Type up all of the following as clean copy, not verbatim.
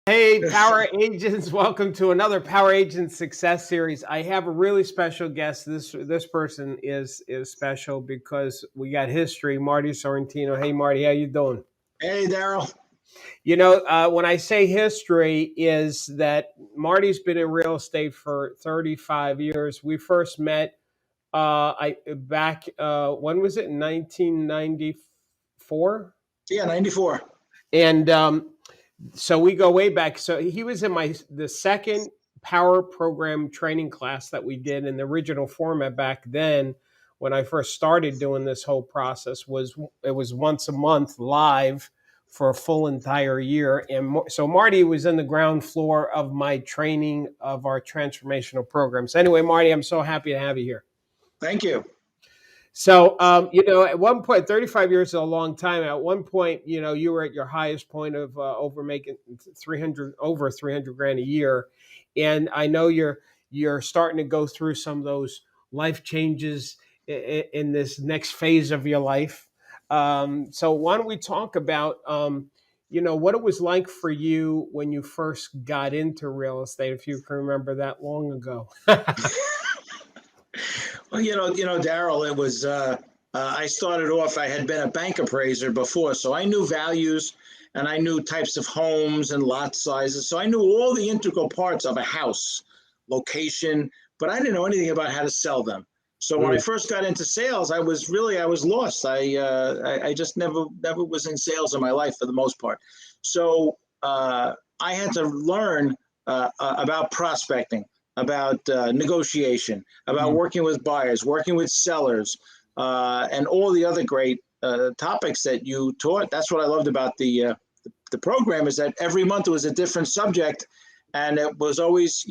Hey, Power Agents, welcome to another Power Agent Success Series. I have a really special guest. This person is special because we got history. Marty Sorrentino. Hey, Marty, how you doing? Hey, Daryl. When I say history, is that Marty's been in real estate for 35 years. We first met I back when was it? 1994. Yeah, 94. And so we go way back. So he was in the second power program training class that we did in the original format back then. When I first started doing this whole process, it was once a month live for a full entire year. And so Marty was in the ground floor of my training of our transformational programs. Anyway, Marty, I'm so happy to have you here. Thank you. So, at one point, 35 years is a long time. At one point, you were at your highest point of over making over 300 grand a year. And I know you're starting to go through some of those life changes in this next phase of your life. So why don't we talk about, what it was like for you when you first got into real estate, if you can remember that long ago. Well, Daryl, it was, I started off, I had been a bank appraiser before, so I knew values and I knew types of homes and lot sizes. So I knew all the integral parts of a house, location, but I didn't know anything about how to sell them. So when I first got into sales, I was lost. I just never was in sales in my life for the most part. So I had to learn about prospecting, about negotiation, about working with buyers, working with sellers, and all the other great topics that you taught. That's what I loved about the program, is that every month it was a different subject, and you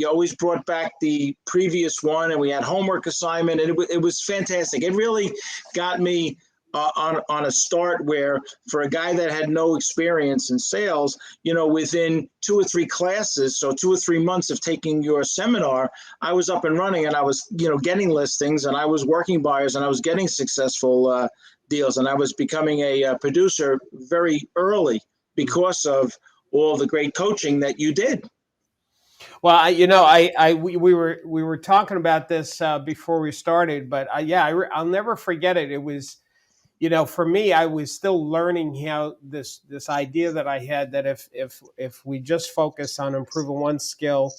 always brought back the previous one, and we had homework assignment, and it was fantastic. It really got me on a start where, for a guy that had no experience in sales, within 2 or 3 classes, so 2 or 3 months of taking your seminar, I was up and running, and I was, getting listings, and I was working buyers, and I was getting successful deals, and I was becoming a producer very early because of all the great coaching that you did. Well, we were talking about this before we started, but I'll never forget it. It was, for me, I was still learning how this idea that I had, that if we just focus on improving one skill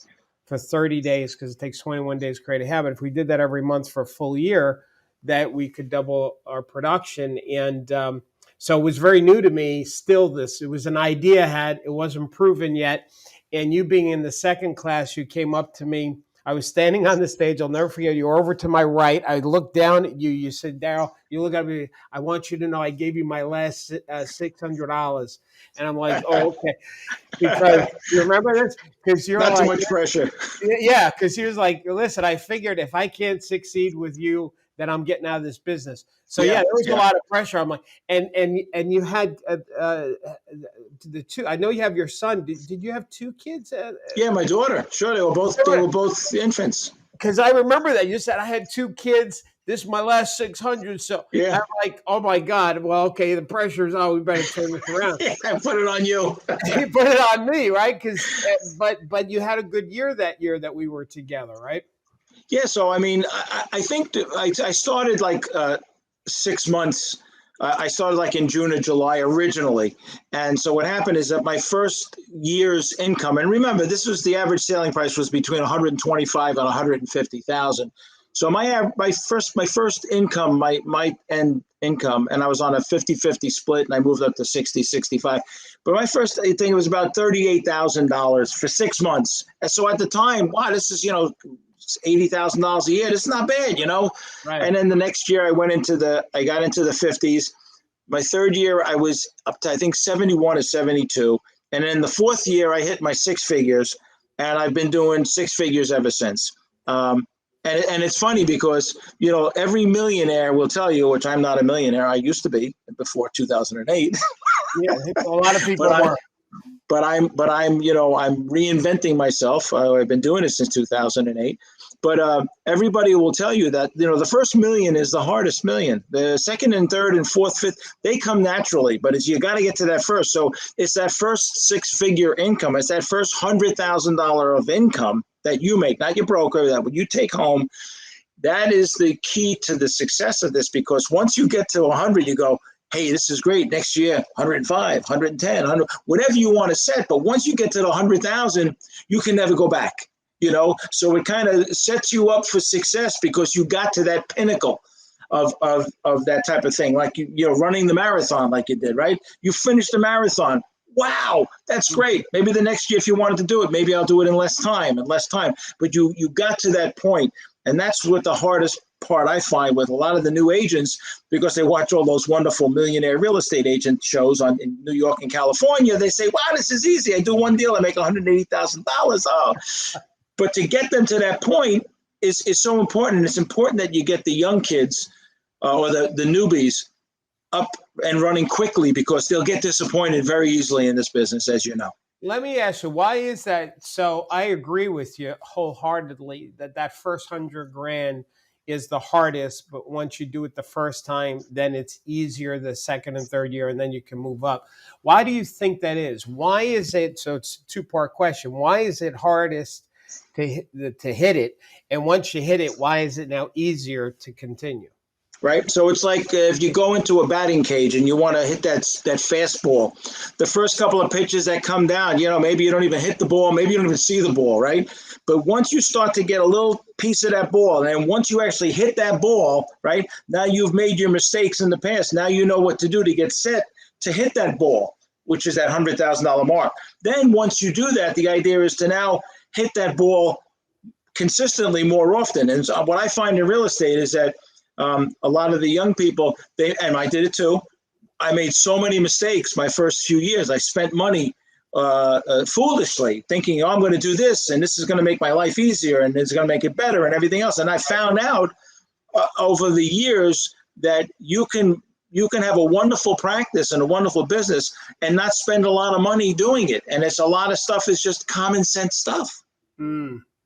for 30 days, because it takes 21 days to create a habit, if we did that every month for a full year, that we could double our production. And so it was very new to me. Still, it was an idea it wasn't proven yet. And you being in the second class, you came up to me. I was standing on the stage. I'll never forget. You were over to my right. I looked down at you. You said, "Daryl," you look at me, "I want you to know I gave you my last $600. And I'm like, "Oh, okay." Because you remember this? Because you're not like, too much pressure. Yeah, because he was like, "Listen, I figured if I can't succeed with you, then I'm getting out of this business." So there was a lot of pressure. I'm like, and you had the two. I know you have your son. Did you have 2 kids? Yeah, my daughter. Sure, they were both infants. Because I remember that you said I had 2 kids. This is my last 600. So yeah, I'm like, oh my God. Well, okay, the pressure's on. We better turn this around. I put it on you. You put it on me, right? But you had a good year that year that we were together, right? Yeah. So I mean, I think I started like 6 months. I started like in June or July originally. And so what happened is that my first year's income, and remember, this was the average selling price was between 125 and 150,000. So my first income, my end income, and I was on a 50-50 split, and I moved up to 60-65. But my first, I think it was about $38,000 for 6 months. And so at the time, wow, this is, $80,000 a year. It's not bad, Right. And then the next year I got into the 50s. My third year I was up to, I think, 71 or 72. And then the fourth year I hit my 6 figures, and I've been doing 6 figures ever since. And it's funny because, every millionaire will tell you, which I'm not a millionaire. I used to be before 2008. Yeah, a lot of people are. But I'm reinventing myself. I've been doing it since 2008. But everybody will tell you that, the first million is the hardest million. The second and third and fourth, fifth, they come naturally, but you got to get to that first. So it's that first six-figure income. It's that first $100,000 of income that you make, not your broker, that what you take home. That is the key to the success of this, because once you get to 100, you go, hey, this is great. Next year, 105, 110, 100, whatever you want to set. But once you get to the 100,000, you can never go back. So it kind of sets you up for success because you got to that pinnacle of that type of thing, like running the marathon like you did, right? You finished the marathon. Wow, that's great. Maybe the next year, if you wanted to do it, maybe I'll do it in less time. But you got to that point, and that's what the hardest part I find with a lot of the new agents, because they watch all those wonderful millionaire real estate agent shows in New York and California. They say, wow, this is easy. I do one deal, I make $180,000. Oh. But to get them to that point is so important. It's important that you get the young kids or the newbies up and running quickly, because they'll get disappointed very easily in this business, as you know. Let me ask you, why is that? So I agree with you wholeheartedly that first 100,000 is the hardest, but once you do it the first time, then it's easier the second and third year, and then you can move up. Why do you think that is? Why is it? So it's a two-part question. Why is it hardest to hit it, and once you hit it, why is it now easier to continue? Right. So it's like if you go into a batting cage and you want to hit that fastball, the first couple of pitches that come down, maybe you don't even hit the ball, maybe you don't even see the ball, right? But once you start to get a little piece of that ball, and once you actually hit that ball, right, now you've made your mistakes in the past. Now you know what to do to get set to hit that ball, which is that $100,000 mark. Then once you do that, the idea is to now hit that ball consistently more often. And so what I find in real estate is that a lot of the young people, and I did it too, I made so many mistakes my first few years. I spent money foolishly, thinking, I'm going to do this, and this is going to make my life easier, and it's going to make it better, and everything else. And I found out over the years that you can have a wonderful practice and a wonderful business and not spend a lot of money doing it. And it's a lot of stuff is just common sense stuff.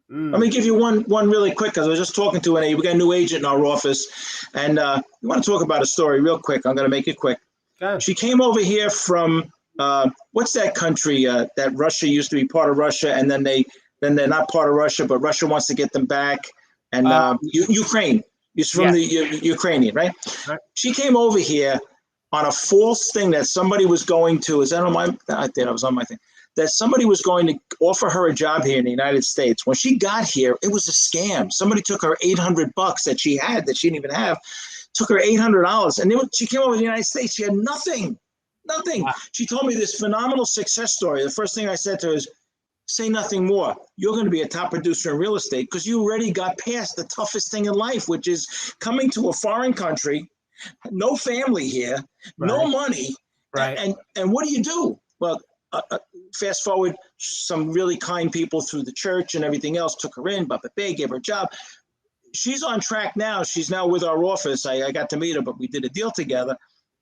Let me give you one really quick, because I was just talking to we got a new agent in our office, and we want to talk about a story real quick. I'm going to make it quick. Okay. She came over here from what's that country that Russia used to be part of Russia, and then they're not part of Russia, but Russia wants to get them back. And Ukraine. She's from the Ukrainian, right? She came over here on a false thing that somebody was going to. Is that on my? I did. I was on my thing. That somebody was going to offer her a job here in the United States. When she got here, it was a scam. Somebody took her $800 that she had, that she didn't even have, took her $800. And she came over to the United States. She had nothing. Wow. She told me this phenomenal success story. The first thing I said to her is, say nothing more. You're going to be a top producer in real estate, because you already got past the toughest thing in life, which is coming to a foreign country, no family here, no money. Right. And what do? Well, fast forward, some really kind people through the church and everything else took her in, gave her a job. She's on track now. She's now with our office. I got to meet her, but we did a deal together.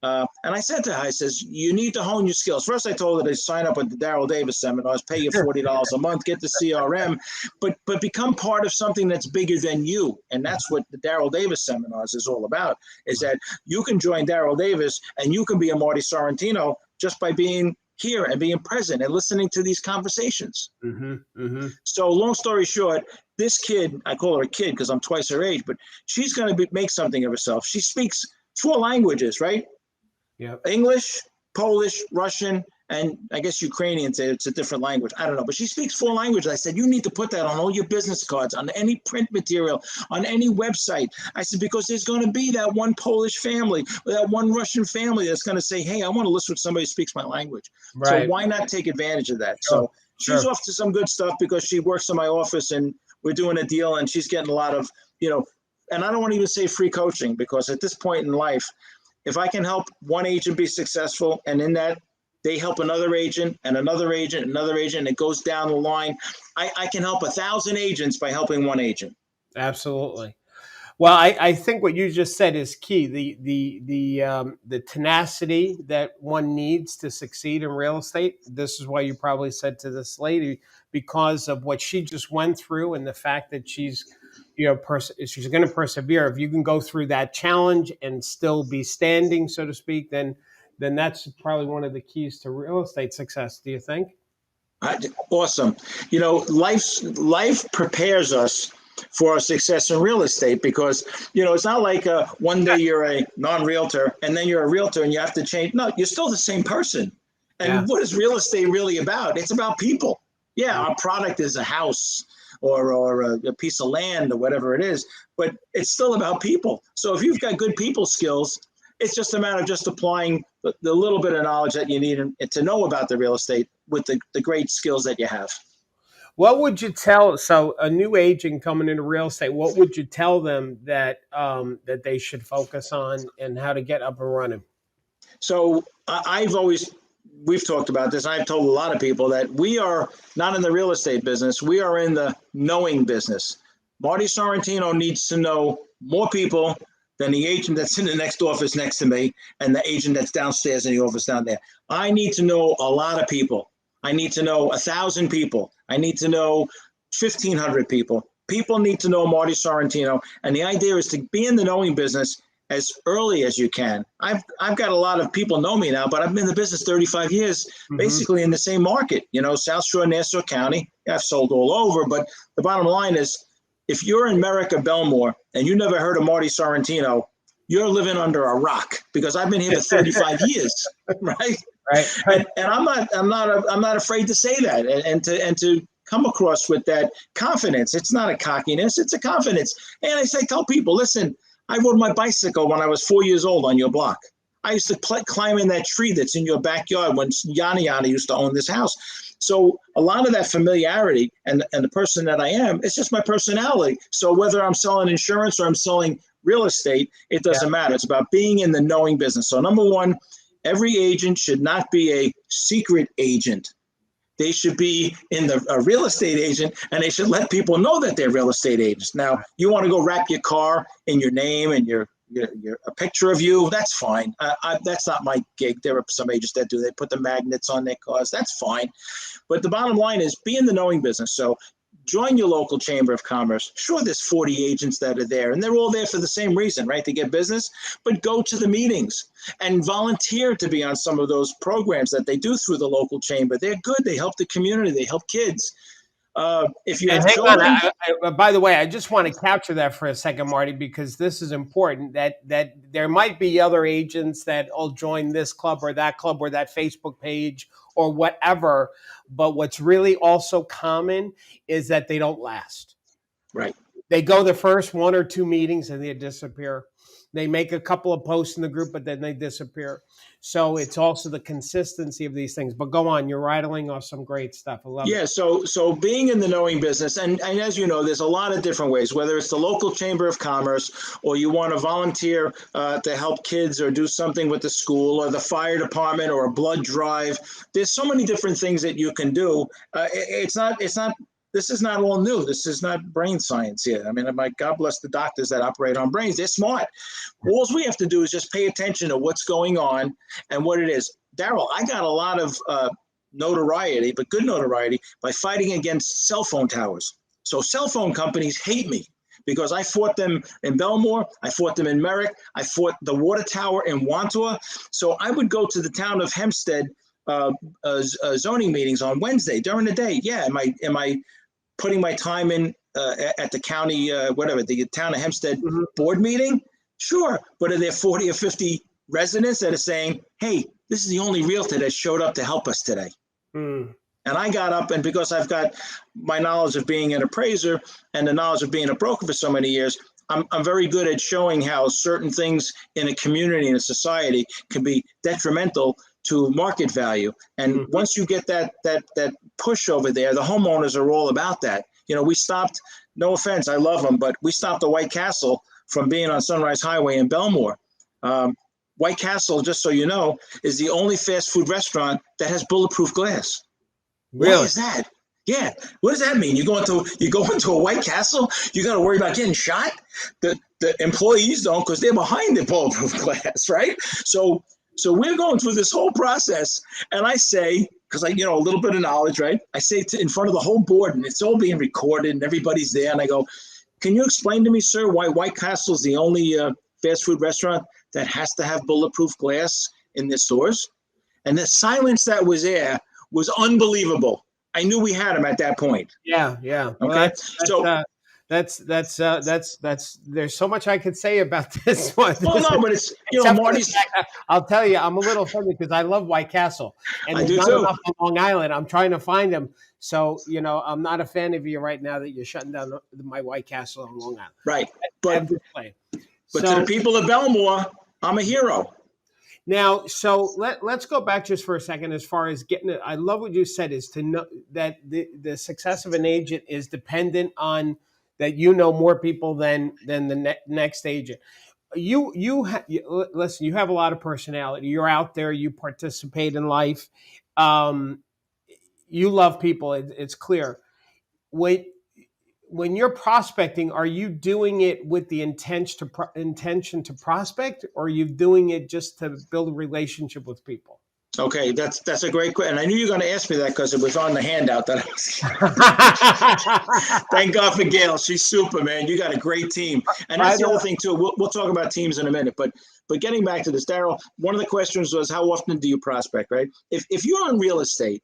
And I said to her, I says, you need to hone your skills. First, I told her to sign up with the Daryl Davis seminars, pay you $40 a month, get the CRM, but become part of something that's bigger than you. And that's what the Daryl Davis seminars is all about, is that you can join Daryl Davis and you can be a Marty Sorrentino just by being here and being present and listening to these conversations. So long story short, this kid, I call her a kid because I'm twice her age, but she's going to make something of herself. She speaks 4 languages, right? Yeah. English, Polish, Russian, and I guess Ukrainian. It's a different language. I don't know, but she speaks 4 languages. I said, you need to put that on all your business cards, on any print material, on any website. I said, because there's going to be that one Polish family or that one Russian family that's going to say, hey, I want to listen to somebody who speaks my language. Right. So why not take advantage of that? Sure. So she's off to some good stuff, because she works in my office and we're doing a deal, and she's getting a lot of, and I don't want to even say free coaching, because at this point in life, if I can help one agent be successful, and in that they help another agent and another agent, another agent, and it goes down the line, I can help 1,000 agents by helping one agent. Absolutely. Well, I think what you just said is key. The tenacity that one needs to succeed in real estate. This is why you probably said to this lady, because of what she just went through and the fact that she's she's going to persevere. If you can go through that challenge and still be standing, so to speak, then that's probably one of the keys to real estate success. Do you think? Awesome. Life prepares us for success in real estate because, it's not like one day you're a non-realtor and then you're a realtor and you have to change. No, you're still the same person. Yeah. And what is real estate really about? It's about people. Yeah, our product is a house or a piece of land or whatever it is, but it's still about people. So if you've got good people skills, it's just a matter of just applying the little bit of knowledge that you need to know about the real estate with the great skills that you have. What would you tell? So a new agent coming into real estate, what would you tell them that they should focus on and how to get up and running? So we've talked about this. I've told a lot of people that we are not in the real estate business. We are in the knowing business. Marty Sorrentino needs to know more people than the agent that's in the next office next to me and the agent that's downstairs in the office down there. I need to know a lot of people. I need to know 1,000 people. I need to know 1,500 people. People need to know Marty Sorrentino. And the idea is to be in the knowing business as early as you can. I've got a lot of people know me now, but I've been in the business 35 years, basically in the same market, South Shore, Nassau County. I've sold all over, but the bottom line is, if you're in Merrick or Belmore and you never heard of Marty Sorrentino, you're living under a rock because I've been here for 35 years, right? Right. And I'm not afraid to say that and to come across with that confidence. It's not a cockiness, it's a confidence. And I tell people, listen, I rode my bicycle when I was 4 years old on your block. I used to climb in that tree that's in your backyard when Yana used to own this house. So a lot of that familiarity and the person that I am, it's just my personality. So whether I'm selling insurance or I'm selling real estate, it doesn't matter. It's about being in the knowing business. So number one, every agent should not be a secret agent. They should be a real estate agent, and they should let people know that they're real estate agents. Now, you want to go wrap your car in your name and a picture of you, that's fine. That's not my gig. There are some agents that do. They put the magnets on their cars. That's fine. But the bottom line is be in the knowing business. So join your local chamber of commerce. Sure, there's 40 agents that are there, and they're all there for the same reason, right? To get business. But go to the meetings and volunteer to be on some of those programs that they do through the local chamber. They're good. They help the community. They help kids. If you have children, by the way, I just want to capture that for a second, Marty, because this is important. That there might be other agents that will join this club or that Facebook page or whatever. But what's really also common is that they don't last. Right. They go the first 1 or 2 meetings and they disappear. They make a couple of posts in the group, but then they disappear. So it's also the consistency of these things. But go on, you're rattling off some great stuff. I love it. Yeah, so being in the knowing business, and as you know, there's a lot of different ways, whether it's the local chamber of commerce or you want to volunteer to help kids or do something with the school or the fire department or a blood drive. There's so many different things that you can do. This is not all new. This is not brain science here. I mean, God bless the doctors that operate on brains. They're smart. All we have to do is just pay attention to what's going on and what it is. Daryl, I got a lot of notoriety, but good notoriety, by fighting against cell phone towers. So cell phone companies hate me because I fought them in Belmore. I fought them in Merrick. I fought the water tower in Wantua. So I would go to the town of Hempstead zoning meetings on Wednesday during the day. Yeah, am I putting my time in at the county, the town of Hempstead board meeting? Sure. But are there 40 or 50 residents that are saying, hey, this is the only realtor that showed up to help us today? And I got up, and because I've got my knowledge of being an appraiser and the knowledge of being a broker for so many years, I'm very good at showing how certain things in a community and a society can be detrimental to market value. And once you get that push over there, the homeowners are all about that. We stopped, no offense, I love them, but we stopped the White Castle from being on Sunrise Highway in Belmore. White Castle, just so you know, is the only fast food restaurant that has bulletproof glass. Really? Why is that? Yeah. What does that mean? You go into a White Castle, you got to worry about getting shot? The employees don't, because they're behind the bulletproof glass, right? So we're going through this whole process, and I say, because a little bit of knowledge, right? I say in front of the whole board, and it's all being recorded, and everybody's there, and I go, Can you explain to me, sir, why White Castle is the only fast food restaurant that has to have bulletproof glass in their stores? And the silence that was there was unbelievable. I knew we had them at that point. Yeah, yeah. Well, Okay, so that's. There's so much I could say about this one. well, no, but it's Except for the Marty's. fact that I'll tell you, I'm a little offended because I love White Castle, and I there's do not too. enough on Long Island. I'm trying to find them, so I'm not a fan of you right now that you're shutting down my White Castle on Long Island. Right, I'm but just playing. to the people of Belmore, I'm a hero. Now, so let's go back just for a second as far as getting it. I love what you said is to know that the success of an agent is dependent on that more people than the next agent. Listen, you have a lot of personality. You're out there, you participate in life. You love people. It's clear. When you're prospecting, are you doing it with the intention to prospect, or are you doing it just to build a relationship with people? Okay, that's a great question. I knew you were going to ask me that because it was on the handout that I was. Thank God for Gail. She's super, man. You got a great team, and that's the other thing too. We'll talk about teams in a minute, but getting back to this, Daryl, one of the questions was how often do you prospect, right? If you're in real estate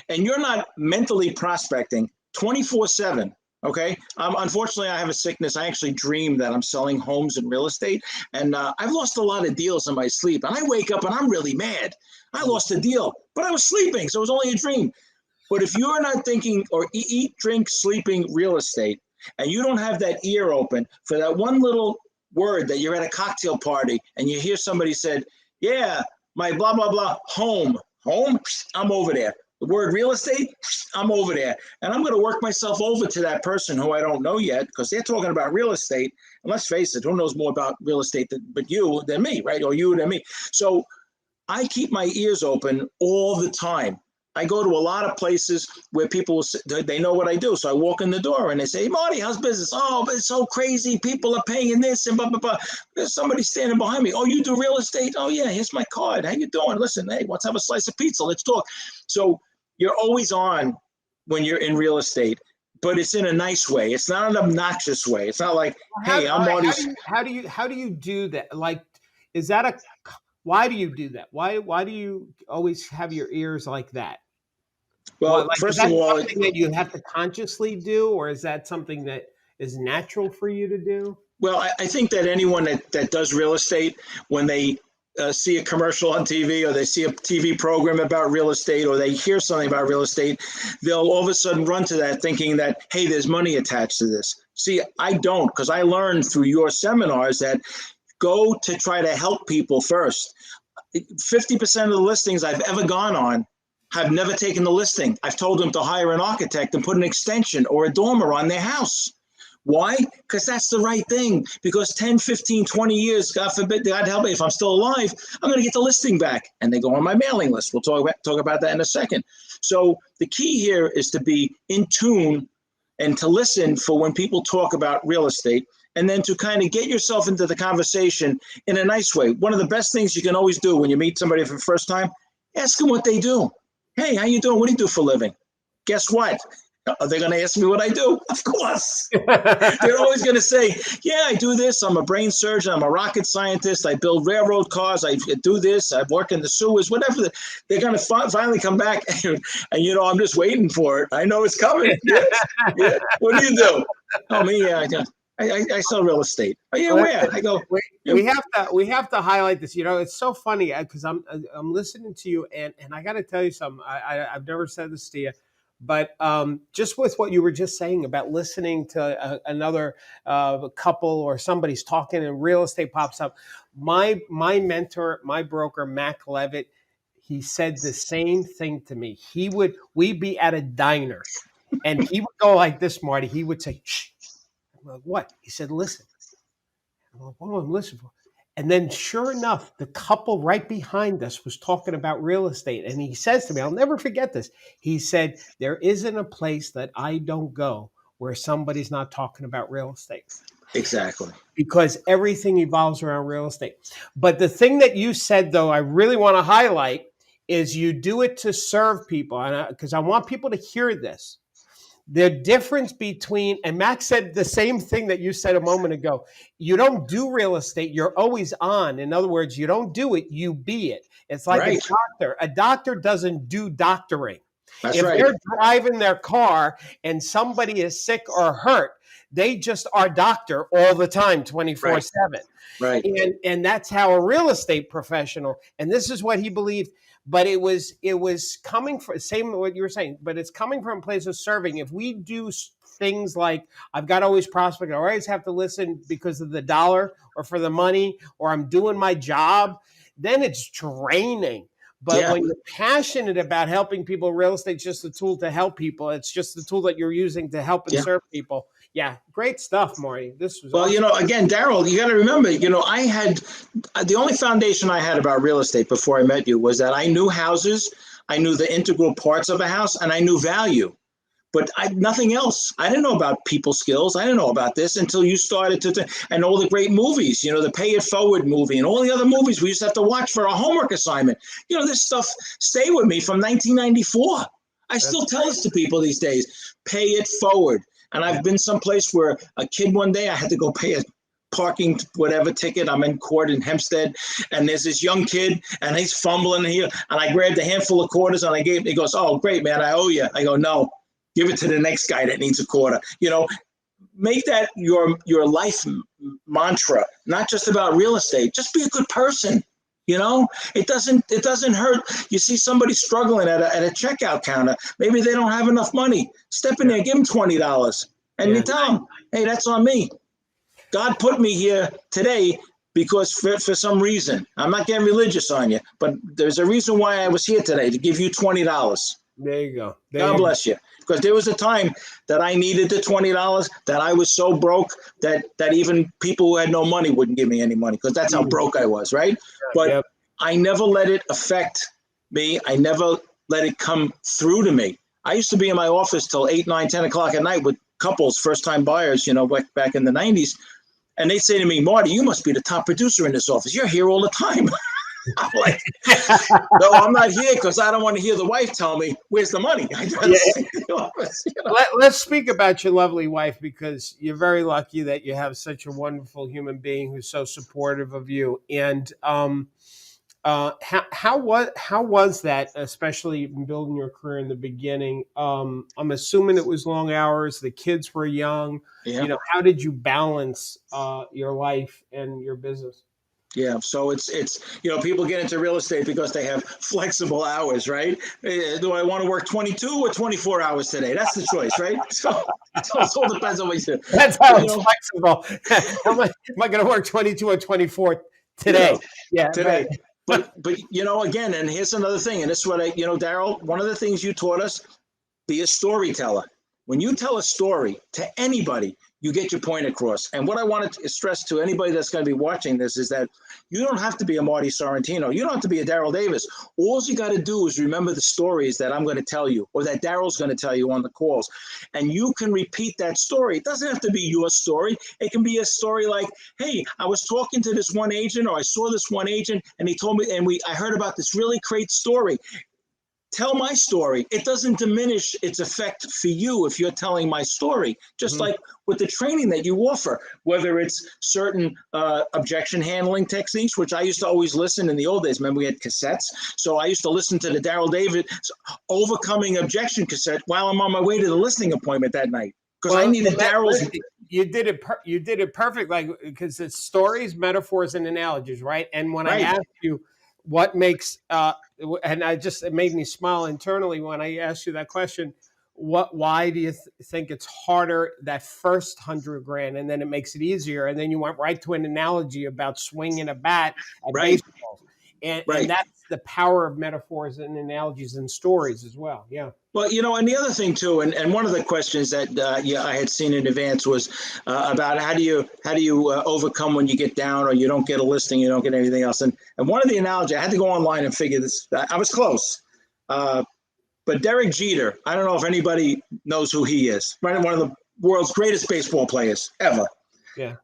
and you're not mentally prospecting 24/7. Okay. Unfortunately, I have a sickness. I actually dream that I'm selling homes and real estate. And I've lost a lot of deals in my sleep. And I wake up and I'm really mad. I lost a deal, but I was sleeping. So it was only a dream. But if you're not thinking or eat, drink, sleeping real estate, and you don't have that ear open for that one little word that you're at a cocktail party and you hear somebody said, yeah, my blah, blah, blah, home, I'm over there. The word real estate, I'm over there. And I'm going to work myself over to that person who I don't know yet because they're talking about real estate. And let's face it, who knows more about real estate but you than me, right? Or you than me. So I keep my ears open all the time. I go to a lot of places where people, they know what I do. So I walk in the door and they say, hey, Marty, how's business? Oh, but it's so crazy. People are paying this and blah, blah, blah. There's somebody standing behind me. Oh, you do real estate? Oh, yeah, here's my card. How you doing? Listen, hey, let's have a slice of pizza. Let's talk. So you're always on when you're in real estate, but it's in a nice way. It's not an obnoxious way. It's not like, hey, I'm Marty's. How do you do that? Like, is that why do you do that? Why do you always have your ears like that? Well, first of all, something that you have to consciously do, or is that something that is natural for you to do? Well, I think that anyone that does real estate, when they see a commercial on TV or they see a TV program about real estate or they hear something about real estate, they'll all of a sudden run to that thinking that, hey, there's money attached to this. See, I don't, because I learned through your seminars that go to try to help people first. 50% of the listings I've ever gone on have never taken the listing. I've told them to hire an architect and put an extension or a dormer on their house. Why? Because that's the right thing. Because 10, 15, 20 years, God forbid, God help me, if I'm still alive, I'm going to get the listing back. And they go on my mailing list. We'll talk about that in a second. So the key here is to be in tune and to listen for when people talk about real estate, and then to kind of get yourself into the conversation in a nice way. One of the best things you can always do when you meet somebody for the first time, ask them what they do. Hey, how you doing? What do you do for a living? Guess what? Are they going to ask me what I do? Of course. They're always going to say, yeah, I do this. I'm a brain surgeon. I'm a rocket scientist. I build railroad cars. I do this. I work in the sewers, whatever. They're going to finally come back. And, I'm just waiting for it. I know it's coming. Yes. Yeah. What do you do? Oh, me, yeah. I sell real estate. Oh, yeah, where? I go. We have to highlight this. It's so funny because I'm listening to you, and I got to tell you something. I've never said this to you, but just with what you were just saying about listening to another couple or somebody's talking and real estate pops up. My mentor, my broker, Mac Levitt, he said the same thing to me. We'd be at a diner, and he would go like this, Marty. He would say, shh. I'm like, what? He said, listen. I'm like, what am I listening for? And then sure enough, the couple right behind us was talking about real estate. And he says to me, I'll never forget this. He said, there isn't a place that I don't go where somebody's not talking about real estate. Exactly. Because everything evolves around real estate. But the thing that you said, though, I really want to highlight is you do it to serve people. And because I want people to hear this. The difference between, and Max said the same thing that you said a moment ago. You don't do real estate, you're always on. In other words, you don't do it, you be it. It's like a Right. doctor. A doctor doesn't do doctoring. That's If right. they're driving their car and somebody is sick or hurt, they just are doctor all the time, 24/7. Right. And that's how a real estate professional, and this is what he believed, but it was coming from, same what you were saying, but it's coming from a place of serving. If we do things like, I've got to always prospect, I always have to listen because of the dollar or for the money, or I'm doing my job, then it's draining. But Yeah. when you're passionate about helping people, real estate's just a tool to help people. It's just the tool that you're using to help and Yeah. serve people. Yeah, great stuff, Marty. This was Well, awesome. again, Daryl, you got to remember, I had the only foundation I had about real estate before I met you was that I knew houses, I knew the integral parts of a house, and I knew value. But nothing else. I didn't know about people skills. I didn't know about this until you started and all the great movies, the Pay It Forward movie and all the other movies we used to have to watch for a homework assignment. This stuff stayed with me from 1994. I still tell this to people these days. Pay it forward. And I've been someplace where a kid one day, I had to go pay a parking whatever ticket. I'm in court in Hempstead, and there's this young kid, and he's fumbling here, and I grabbed a handful of quarters, and he goes, "Oh, great, man, I owe you." I go, "No, give it to the next guy that needs a quarter." Make that your life mantra, not just about real estate. Just be a good person. It doesn't hurt. You see somebody struggling at a checkout counter. Maybe they don't have enough money. Step in there, give them $20, and you tell them, "Hey, that's on me. God put me here today because for some reason. I'm not getting religious on you, but there's a reason why I was here today, to give you $20. There you go. God bless you." Because there was a time that I needed the $20, that I was so broke that even people who had no money wouldn't give me any money, because that's how broke I was, right? But I never let it affect me. I never let it come through to me. I used to be in my office till 8, 9, 10 o'clock at night with couples, first-time buyers, back in the 90s. And they'd say to me, "Marty, you must be the top producer in this office. You're here all the time." I'm like, "No, I'm not here because I don't want to hear the wife tell me, where's the money?" Let's speak about your lovely wife, because you're very lucky that you have such a wonderful human being who's so supportive of you. And how was that, especially in building your career in the beginning? I'm assuming it was long hours. The kids were young. Yeah. How did you balance your life and your business? Yeah, so it's people get into real estate because they have flexible hours, right? Do I want to work 22 or 24 hours today? That's the choice, right? So it all depends on what you do. That's how it's flexible. Am I going to work 22 or 24 today? Today. But again, and here's another thing, and this is what Daryl, one of the things you taught us: be a storyteller. When you tell a story to anybody, you get your point across. And what I wanted to stress to anybody that's going to be watching this is that you don't have to be a Marty Sorrentino. You don't have to be a Daryl Davis. All you got to do is remember the stories that I'm going to tell you, or that Daryl's going to tell you on the calls. And you can repeat that story. It doesn't have to be your story. It can be a story like, "Hey, I was talking to this one agent, or I saw this one agent, and he told me, and I heard about this really great story." Tell my story. It doesn't diminish its effect for you if you're telling my story, just like with the training that you offer, whether it's certain objection handling techniques, which I used to always listen in the old days. Remember, we had cassettes. So I used to listen to the Daryl David overcoming objection cassette while I'm on my way to the listing appointment that night, because I needed Daryl's. You did it perfect, because it's stories, metaphors, and analogies, right? And when I asked you what makes and it made me smile internally when I asked you that question. Why do you think it's harder that first 100 grand, and then it makes it easier? And then you went right to an analogy about swinging a bat at baseball. And that's the power of metaphors and analogies and stories as well. Yeah. Well, and the other thing too, and one of the questions that I had seen in advance was about how do you overcome when you get down, or you don't get a listing, you don't get anything else. And one of the analogy, I had to go online and figure this. I was close, but Derek Jeter. I don't know if anybody knows who he is. Right, one of the world's greatest baseball players ever. Yeah.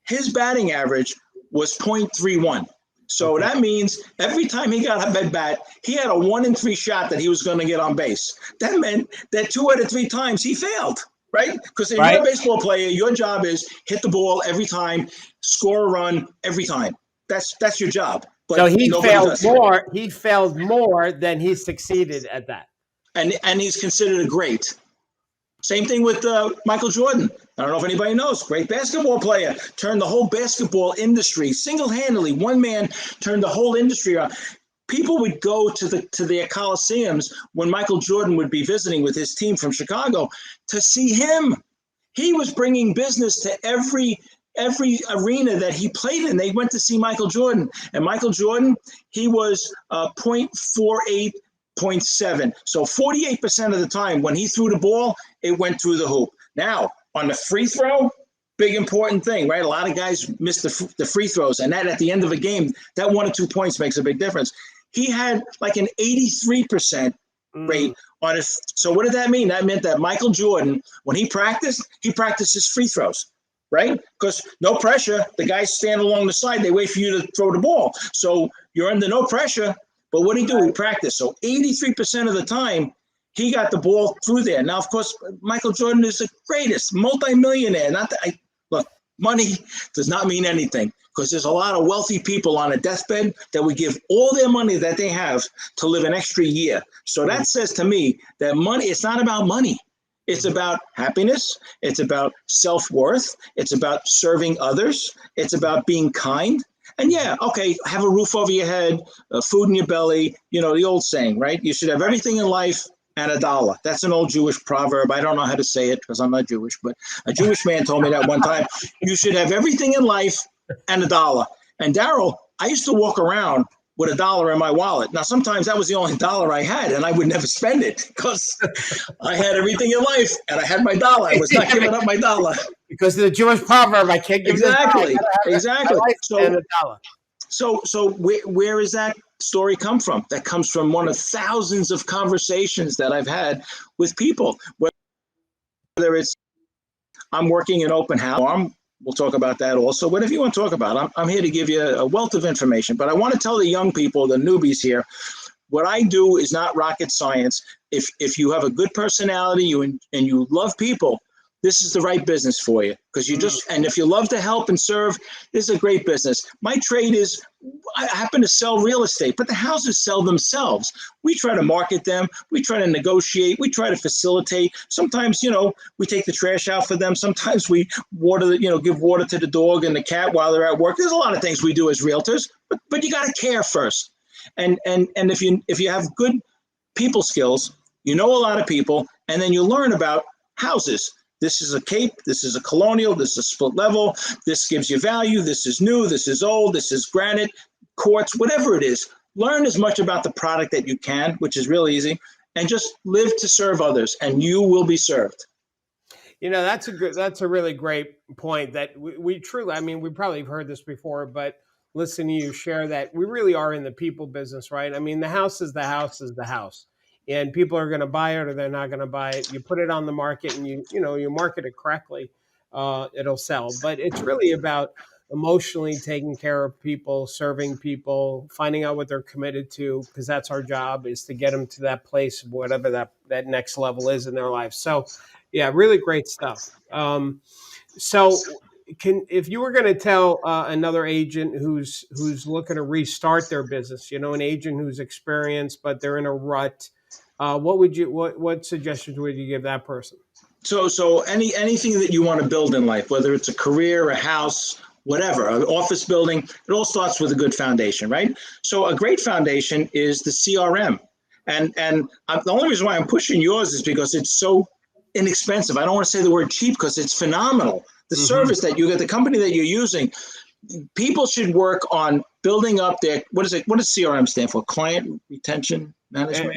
His batting average was .31. So Okay. that means every time he got up at bat, he had a 1 in 3 shot that he was going to get on base. That meant that 2 out of 3 times he failed, right? Because if you're Right. a baseball player, your job is hit the ball every time, score a run every time. That's your job. So But nobody does it. He failed more than he succeeded at that. And he's considered a great. Same thing with Michael Jordan. I don't know if anybody knows. Great basketball player. Turned the whole basketball industry single-handedly. One man turned the whole industry around. People would go to their coliseums when Michael Jordan would be visiting with his team from Chicago to see him. He was bringing business to every arena that he played in. They went to see Michael Jordan, and Michael Jordan, he was 0.48 0.7. So 48% of the time when he threw the ball, it went through the hoop. Now, on the free throw, big important thing, right? A lot of guys miss the free throws, and that at the end of a game, that 1 or 2 points makes a big difference. He had like an 83% rate on his. So what did that mean? That meant that Michael Jordan, when he practiced his free throws, right? Because no pressure, the guys stand along the side, they wait for you to throw the ball. So you're under no pressure. But what did he do? He practiced. So 83% of the time, he got the ball through there. Now, of course, Michael Jordan is the greatest multimillionaire. Not that look, money does not mean anything because there's a lot of wealthy people on a deathbed that would give all their money that they have to live an extra year. So that says to me that money, it's not about money. It's about happiness. It's about self-worth. It's about serving others. It's about being kind. And yeah, okay, have a roof over your head, food in your belly, the old saying, right? You should have everything in life and a dollar. That's an old Jewish proverb. I don't know how to say it because I'm not Jewish, but a Jewish man told me that one time. You should have everything in life and a dollar. And Daryl, I used to walk around with a dollar in my wallet. Now, sometimes that was the only dollar I had, and I would never spend it because I had everything in life and I had my dollar. I was not giving up my dollar. Because of the Jewish proverb, I can't give exactly, this exactly. and a dollar. So where is that story come from? That comes from one of thousands of conversations that I've had with people. Whether it's I'm working in open house, we'll talk about that also. Whatever you want to talk about, I'm here to give you a wealth of information. But I want to tell the young people, the newbies here, what I do is not rocket science. If you have a good personality, and you love people, this is the right business for you because and if you love to help and serve, this is a great business. My trade is I happen to sell real estate, but the houses sell themselves. We try to market them. We try to negotiate. We try to facilitate. Sometimes, we take the trash out for them. Sometimes we give water to the dog and the cat while they're at work. There's a lot of things we do as realtors, but you got to care first. And if you have good people skills, you know a lot of people, and then you learn about houses. This is a cape, this is a colonial, this is a split level, this gives you value, this is new, this is old, this is granite, quartz, whatever it is. Learn as much about the product that you can, which is real easy, and just live to serve others, and you will be served. That's a really great point that we truly, we probably have heard this before, but listening to you share that we really are in the people business, right? The house is the house is the house. And people are going to buy it or they're not going to buy it. You put it on the market and you market it correctly, it'll sell. But it's really about emotionally taking care of people, serving people, finding out what they're committed to, because that's our job, is to get them to that place, whatever that next level is in their life. So, yeah, really great stuff. So if you were going to tell another agent who's looking to restart their business, an agent who's experienced but they're in a rut, what suggestions would you give that person? So anything that you want to build in life, whether it's a career, a house, whatever, an office building, it all starts with a good foundation, right? So a great foundation is the CRM. And the only reason why I'm pushing yours is because it's so inexpensive. I don't want to say the word cheap because it's phenomenal. The service that you get, the company that you're using, people should work on building up their, what does CRM stand for? Client retention management?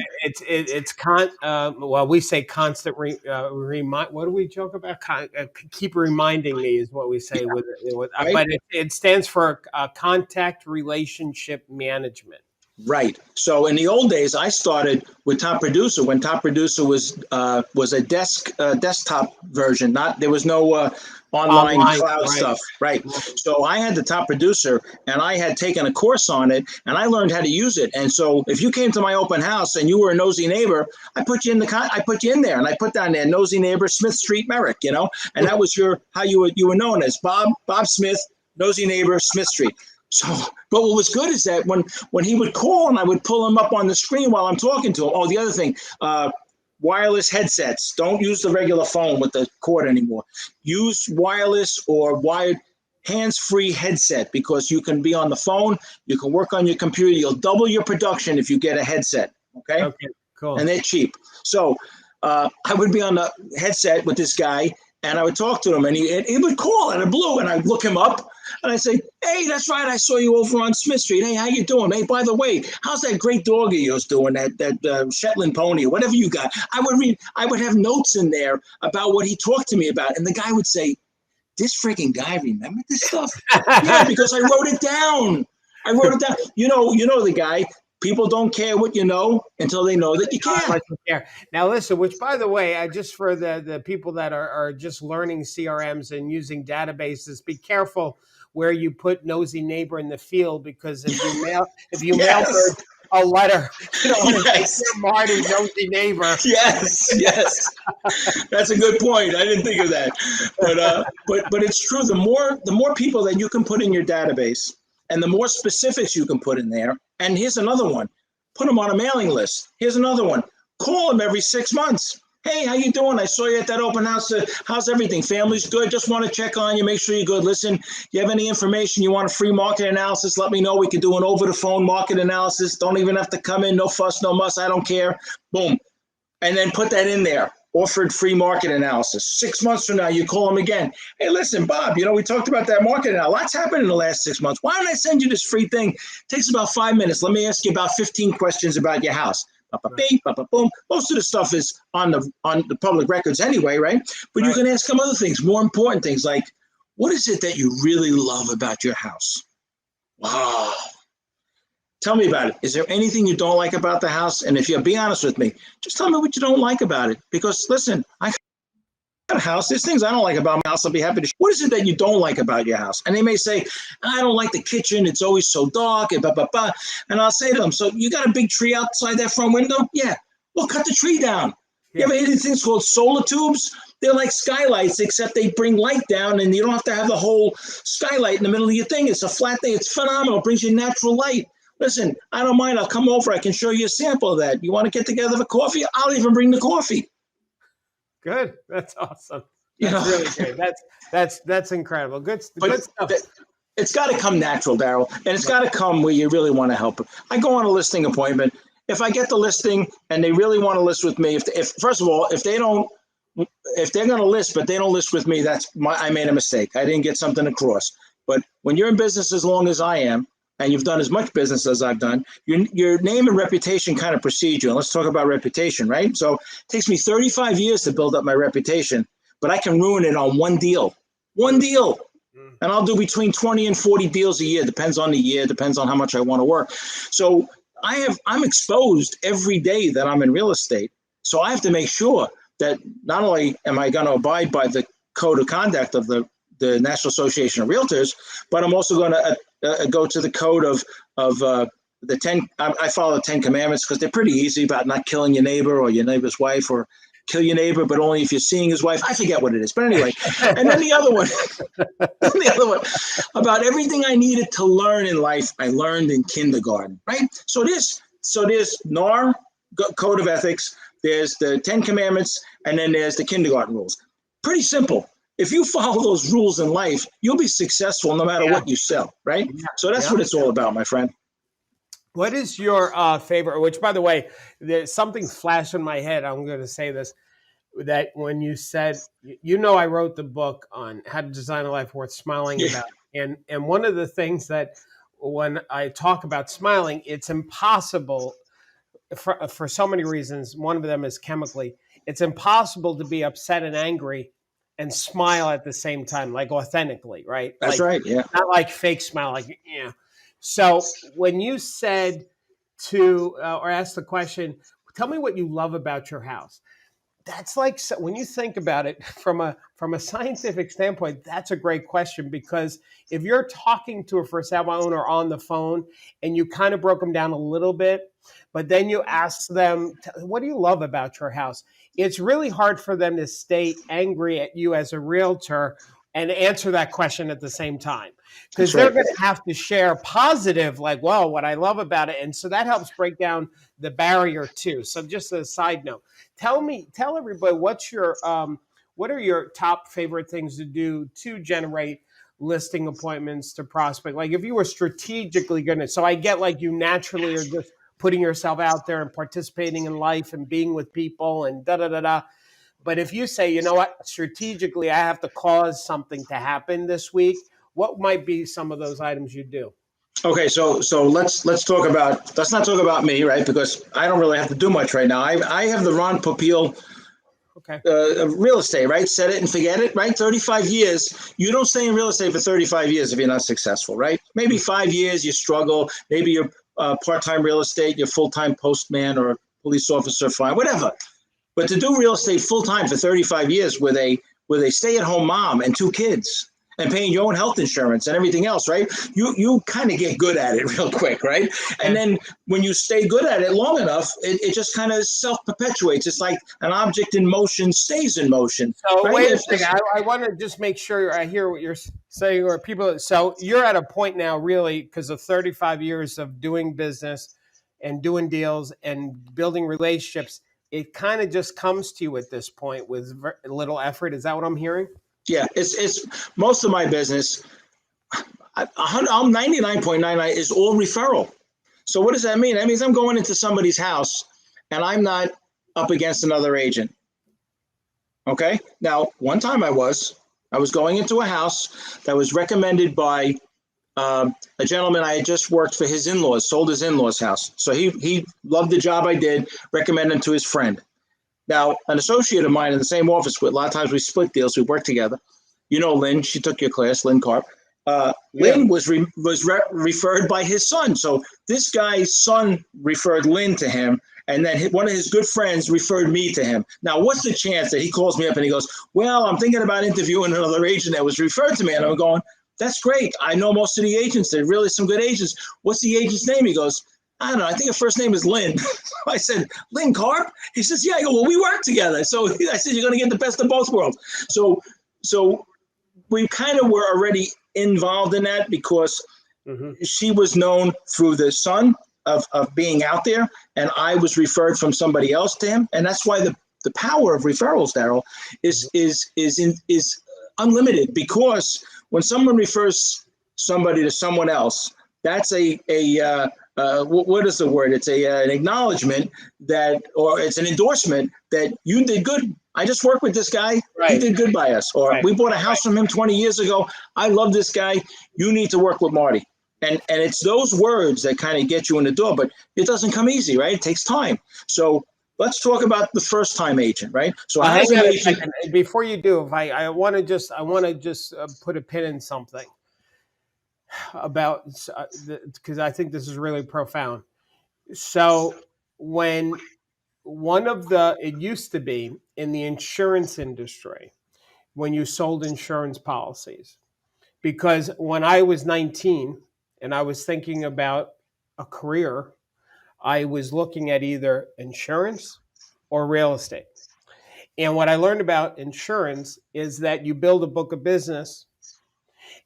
We say constant remind. What do we joke about? Keep reminding me is what we say right? But it stands for contact relationship management. Right. So in the old days, I started with Top Producer when Top Producer was a desktop version. Not there was no online Online, cloud right? stuff. Right. Right. So I had the Top Producer, and I had taken a course on it, and I learned how to use it. And so if you came to my open house and you were a nosy neighbor, I put you in I put you in there, and I put down there nosy neighbor Smith Street Merrick. And that was how you were known as Bob Smith, nosy neighbor Smith Street. So, but what was good is that when he would call and I would pull him up on the screen while I'm talking to him. Oh, the other thing, wireless headsets. Don't use the regular phone with the cord anymore. Use wireless or wired hands-free headset because you can be on the phone. You can work on your computer. You'll double your production if you get a headset. Okay. Okay. Cool. And they're cheap. So I would be on the headset with this guy. And I would talk to him, and he would call out of blue, and I'd look him up, and I'd say, "Hey, that's right, I saw you over on Smith Street. Hey, how you doing? Hey, by the way, how's that great dog of yours doing? That Shetland pony or whatever you got?" I would have notes in there about what he talked to me about, and the guy would say, "This freaking guy remembered this stuff?" Yeah, because I wrote it down. You know the guy. People don't care what you know until they know that you care. Now, listen, which, by the way, just for the people that are just learning CRMs and using databases, be careful where you put nosy neighbor in the field, because if you mail a letter, Yes. Dear Marty, nosy neighbor. Yes. That's a good point. I didn't think of that, but it's true. The more people that you can put in your database, and the more specifics you can put in there. And here's another one: put them on a mailing list. Here's another one: call them every 6 months. Hey, how you doing? I saw you at that open house. How's everything? Family's good. Just want to check on you, make sure you're good. Listen, you have any information you want a free market analysis? Let me know. We can do an over-the-phone market analysis. Don't even have to come in. No fuss, no muss. I don't care. Boom. And then put that in there. Offered free market analysis. 6 months from now, you call them again. Hey, listen, Bob, we talked about that market now. Lots happened in the last 6 months. Why don't I send you this free thing? It takes about 5 minutes. Let me ask you about 15 questions about your house. Beep, boom. Most of the stuff is on the public records anyway, right? But you can ask them other things, more important things like, what is it that you really love about your house? Wow. Tell me about it. Is there anything you don't like about the house? And if you'll be honest with me, just tell me what you don't like about it. Because listen, I got a house. There's things I don't like about my house. I'll be happy to. What is it that you don't like about your house? And they may say, I don't like the kitchen. It's always so dark and blah, blah, blah. And I'll say to them, so you got a big tree outside that front window? Yeah. Well, cut the tree down. Yeah. You ever hear these things called solar tubes? They're like skylights, except they bring light down, and you don't have to have the whole skylight in the middle of your thing. It's a flat thing. It's phenomenal. It brings you natural light. Listen, I don't mind. I'll come over. I can show you a sample of that. You want to get together for coffee? I'll even bring the coffee. Good. That's awesome. That's really good. That's incredible. Good stuff. It's got to come natural, Daryl, and it's got to come where you really want to help. I go on a listing appointment. If I get the listing and they really want to list with me, if first of all, if they're going to list but they don't list with me, I made a mistake. I didn't get something across. But when you're in business as long as I am, and you've done as much business as I've done, your name and reputation kind of precede you. And let's talk about reputation, right? So it takes me 35 years to build up my reputation, but I can ruin it on one deal. One deal. And I'll do between 20 and 40 deals a year. Depends on the year, depends on how much I want to work. So I'm exposed every day that I'm in real estate. So I have to make sure that not only am I going to abide by the code of conduct of the National Association of Realtors, but I'm also going to go to the code of the 10. I follow the 10 commandments because they're pretty easy about not killing your neighbor or your neighbor's wife, or kill your neighbor, but only if you're seeing his wife. I forget what it is, but anyway. And then the other one about everything I needed to learn in life, I learned in kindergarten, right? So there's NAR, code of ethics. There's the 10 commandments, and then there's the kindergarten rules. Pretty simple. If you follow those rules in life, you'll be successful no matter what you sell, right? Yeah. So that's what it's all about, my friend. What is your favorite, which, by the way, there's something flashed in my head. I'm going to say this, that when you said, I wrote the book on how to design a life worth smiling about. And one of the things that when I talk about smiling, it's impossible for so many reasons. One of them is chemically. It's impossible to be upset and angry and smile at the same time, like authentically, right? That's right, yeah. Not like fake smile, like, yeah. So when you said to or ask the question, tell me what you love about your house. That's like, when you think about it from a scientific standpoint, that's a great question, because if you're talking to a for sale owner on the phone and you kind of broke them down a little bit, but then you ask them, what do you love about your house? It's really hard for them to stay angry at you as a realtor and answer that question at the same time, That's because they're right. going to have to share positive, like, well, what I love about it. And so that helps break down the barrier too. So just a side note, tell everybody, what are your top favorite things to do to generate listing appointments to prospect? Like, if you were strategically going to, so I get, like, you naturally are just putting yourself out there and participating in life and being with people and da da da da. But if you say, you know what, strategically, I have to cause something to happen this week, what might be some of those items you do? Okay, so let's not talk about me, right? Because I don't really have to do much right now. I have the Ron Popeil Okay. real estate, right? Set it and forget it, right? 35 years. You don't stay in real estate for 35 years if you're not successful, right? Maybe 5 years you struggle. Maybe you're part-time real estate, you're full-time postman or police officer, fine, whatever. But to do real estate full-time for 35 years with a stay-at-home mom and two kids and paying your own health insurance and everything else, right? You kind of get good at it real quick, right? And Okay. then when you stay good at it long enough, it just kind of self-perpetuates. It's like an object in motion stays in motion, So right? wait a If second. this, I want to just make sure I hear what you're saying, or people. So you're at a point now, really, because of 35 years of doing business and doing deals and building relationships. It kind of just comes to you at this point with little effort. Is that what I'm hearing? yeah, it's most of my business. I'm 99.99 is all referral. So what does that mean? That means I'm going into somebody's house and I'm not up against another agent. Okay. Now, one time I was going into a house that was recommended by a gentleman I had just worked for his in-laws, sold his in-laws house. So he loved the job I did, recommended him to his friend. Now, an associate of mine in the same office, a lot of times we split deals, we work together. You know Lynn, she took your class, Lynn Carp. Yeah. Lynn was referred by his son. So this guy's son referred Lynn to him, and then one of his good friends referred me to him. Now, what's the chance that he calls me up and he goes, well, I'm thinking about interviewing another agent that was referred to me. And I'm going, that's great. I know most of the agents. They're really some good agents. What's the agent's name? He goes, I don't know. I think her first name is Lynn. I said, Lynn Carp? He says, yeah. I go, well, we work together. So I said, you're going to get the best of both worlds. So we kind of were already involved in that because she was known through the son of being out there, and I was referred from somebody else to him. And that's why the power of referrals, Daryl, is unlimited, because when someone refers somebody to someone else, that's what is the word? It's an acknowledgement that, or it's an endorsement that you did good. I just worked with this guy. Right. He did good by us. Or Right. we bought a house from him 20 years ago. I love this guy. You need to work with Marty. And it's those words that kind of get you in the door, but it doesn't come easy, right? It takes time. So let's talk about the first time agent, right? So Well, how does hang an on a agent? second. Before you do, if I want to just put a pin in something about, because I think this is really profound. So when it used to be in the insurance industry, when you sold insurance policies, because when I was 19 and I was thinking about a career, I was looking at either insurance or real estate. And what I learned about insurance is that you build a book of business.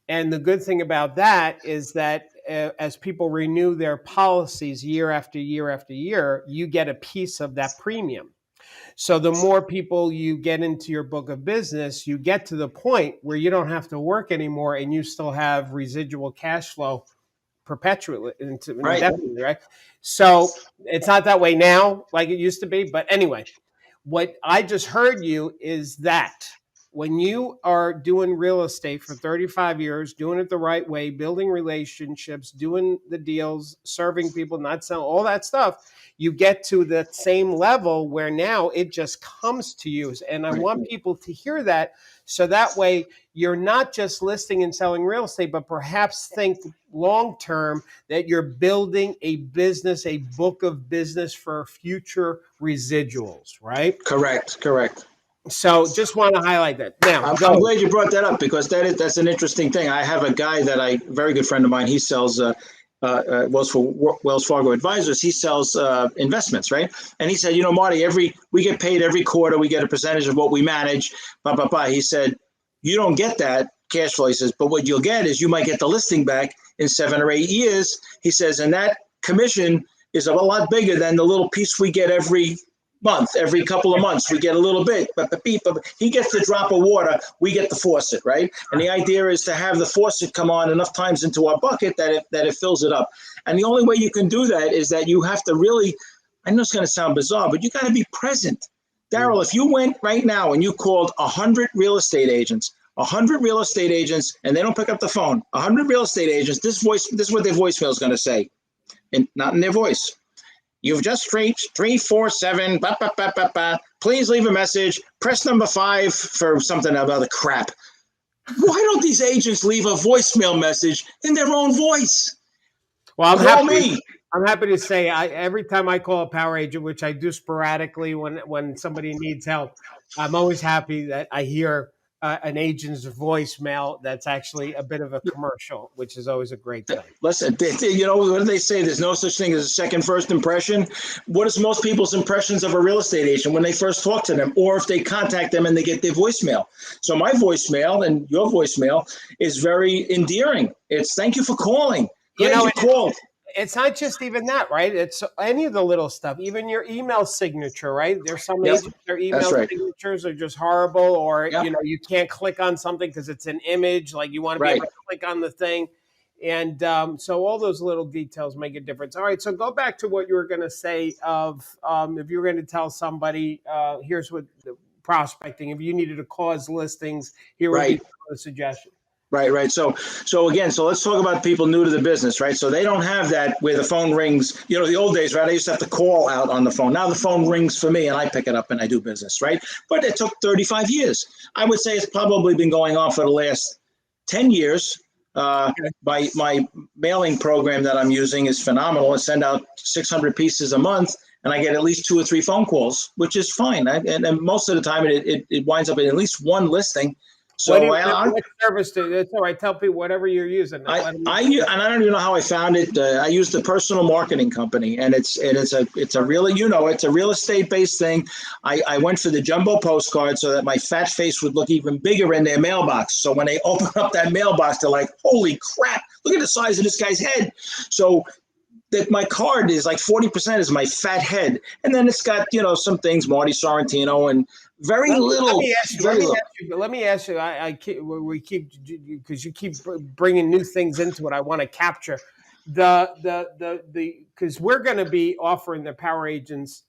And the good thing about that is that as people renew their policies year after year after year, you get a piece of that premium. So the more people you get into your book of business, you get to the point where you don't have to work anymore and you still have residual cash flow perpetually Right. indefinitely, right? So it's not that way now like it used to be. But anyway, what I just heard you is that. when you are doing real estate for 35 years, doing it the right way, building relationships, doing the deals, serving people, not selling, all that stuff, you get to the same level where now it just comes to you. And I want people to hear that, so that way you're not just listing and selling real estate, but perhaps think long term that you're building a business, a book of business for future residuals, right? Correct. So just want to highlight that. Now, I'm glad you brought that up, because that's an interesting thing. I have a guy very good friend of mine. He sells Wells Fargo Advisors. He sells investments, right? And he said, Marty, we get paid every quarter. We get a percentage of what we manage. Blah, blah, blah. He said, you don't get that cash flow. He says, but what you'll get is you might get the listing back in 7 or 8 years. He says, and that commission is a lot bigger than the little piece we get every month. Every couple of months we get a little bit, but he gets the drop of water, we get the faucet, right? And the idea is to have the faucet come on enough times into our bucket that it fills it up. And the only way you can do that is that you have to really, I know it's going to sound bizarre, but you got to be present. Daryl, if you went right now and you called 100 real estate agents, and they don't pick up the phone, 100 real estate agents, this is what their voicemail is going to say, and not in their voice. You've just reached 347, please leave a message, press number 5 for something or other crap. Why don't these agents leave a voicemail message in their own voice? Well, I'm happy to say every time I call a power agent, which I do sporadically when somebody needs help, I'm always happy that I hear an agent's voicemail that's actually a bit of a commercial, which is always a great thing. Listen, what do they say? There's no such thing as a second first impression. What is most people's impressions of a real estate agent when they first talk to them, or if they contact them and they get their voicemail? So my voicemail and your voicemail is very endearing. It's thank you for calling. Glad you called. It's not just even that, right? It's any of the little stuff, even your email signature, right? There's some agents, their email signatures are just horrible, or you can't click on something because it's an image. Like you want to be able to click on the thing, and so all those little details make a difference. All right, so go back to what you were going to say. Of if you were going to tell somebody, here's what the prospecting. If you needed to cause listings, here would be a suggestion. Right. So let's talk about people new to the business, right? So they don't have that where the phone rings, the old days, right? I used to have to call out on the phone. Now the phone rings for me and I pick it up and I do business, right? But it took 35 years. I would say it's probably been going on for the last 10 years. My mailing program that I'm using is phenomenal. I send out 600 pieces a month and I get at least 2 or 3 phone calls, which is fine. And most of the time it winds up in at least one listing. So what service do it's all right? Tell people whatever you're using. I don't even know how I found it. I use the Personal Marketing Company, and it's a really it's a real estate based thing. I went for the jumbo postcard so that my fat face would look even bigger in their mailbox. So when they open up that mailbox, they're like, "Holy crap! Look at the size of this guy's head." So that my card is like 40% is my fat head, and then it's got some things, Marty, Sorrentino, and very little. Let me ask you. We keep because you keep bringing new things into it. I want to capture because we're going to be offering the power agents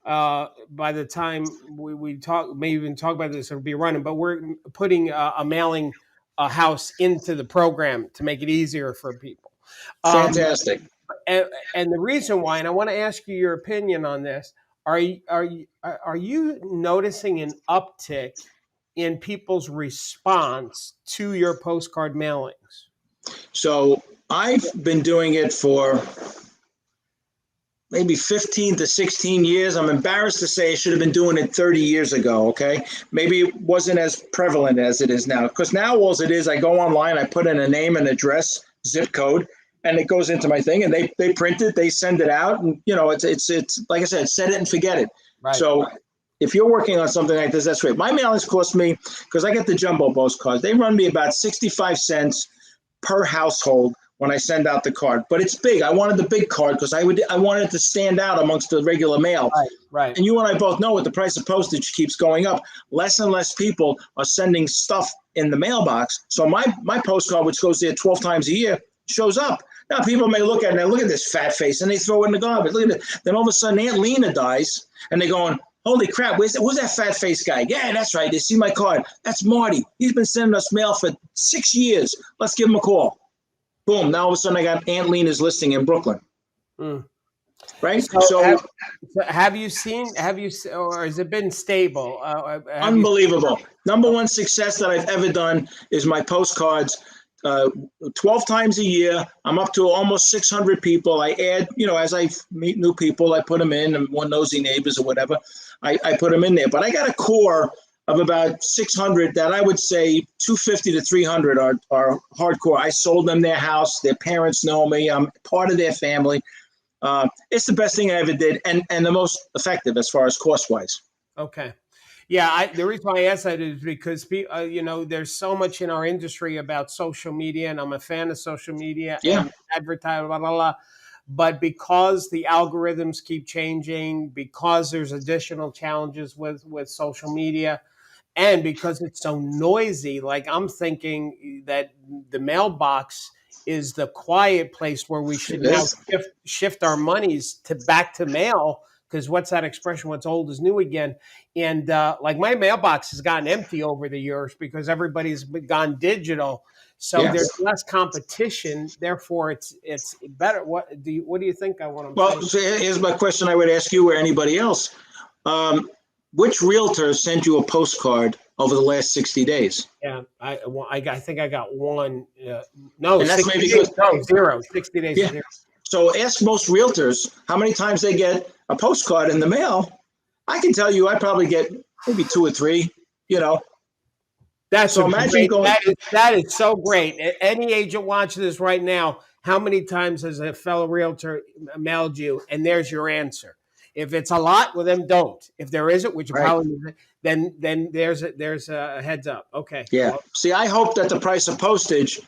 by the time we talk. Maybe even talk about this. It'll be running, but we're putting a mailing house into the program to make it easier for people. Fantastic. And the reason why, and I want to ask you your opinion on this. Are you noticing an uptick in people's response to your postcard mailings? So I've been doing it for maybe 15 to 16 years. I'm embarrassed to say I should have been doing it 30 years ago, okay? Maybe it wasn't as prevalent as it is now. Because now all it is, I go online, I put in a name and address, zip code, and it goes into my thing, and they print it, they send it out, and it's like I said, set it and forget it. Right. So if you're working on something like this, that's great. My mailings cost me, because I get the jumbo postcards, they run me about 65 cents per household when I send out the card. But it's big. I wanted the big card because I wanted it to stand out amongst the regular mail. Right. And you and I both know that the price of postage keeps going up. Less and less people are sending stuff in the mailbox. So my postcard, which goes there 12 times a year, shows up. Now, people may look at it and look at this fat face, and they throw it in the garbage. Look at it. Then all of a sudden, Aunt Lena dies, and they're going, Holy crap, who's that fat face guy? Yeah, that's right. They see my card. That's Marty. He's been sending us mail for 6 years. Let's give him a call. Boom. Now all of a sudden I got Aunt Lena's listing in Brooklyn. Mm. Right? So So have you seen, or has it been stable? unbelievable. Number one success that I've ever done is my postcards. 12 times a year. I'm up to almost 600 people. I add, as I meet new people, I put them in, and one nosy neighbors or whatever, I put them in there. But I got a core of about 600 that I would say 250 to 300 are hardcore. I sold them their house. Their parents know me. I'm part of their family. It's the best thing I ever did, and the most effective as far as cost-wise. Okay. Yeah, the reason why I ask that is because there's so much in our industry about social media, and I'm a fan of social media Yeah. and advertising, blah, blah, blah. But because the algorithms keep changing, because there's additional challenges with social media, and because it's so noisy, like I'm thinking that the mailbox is the quiet place where we should now shift our monies back to mail, because what's that expression? What's old is new again. And like my mailbox has gotten empty over the years because everybody's gone digital. So there's less competition. Therefore, it's better. What do you think I want to Well, so here's my question I would ask you or anybody else. Which realtor sent you a postcard over the last 60 days? Yeah, I think I got one. No, and that's 60 maybe days, good. no, zero. 60 days, Yeah. zero. So ask most realtors how many times they get a postcard in the mail. I can tell you I probably get maybe 2 or 3, That's So a imagine great. going. That is so great. Any agent watching this right now, how many times has a fellow realtor mailed you? And there's your answer. If it's a lot, well, then don't. If there isn't, which you Right. probably then there's a heads up. Okay. Yeah. Well, See, I hope that the price of postage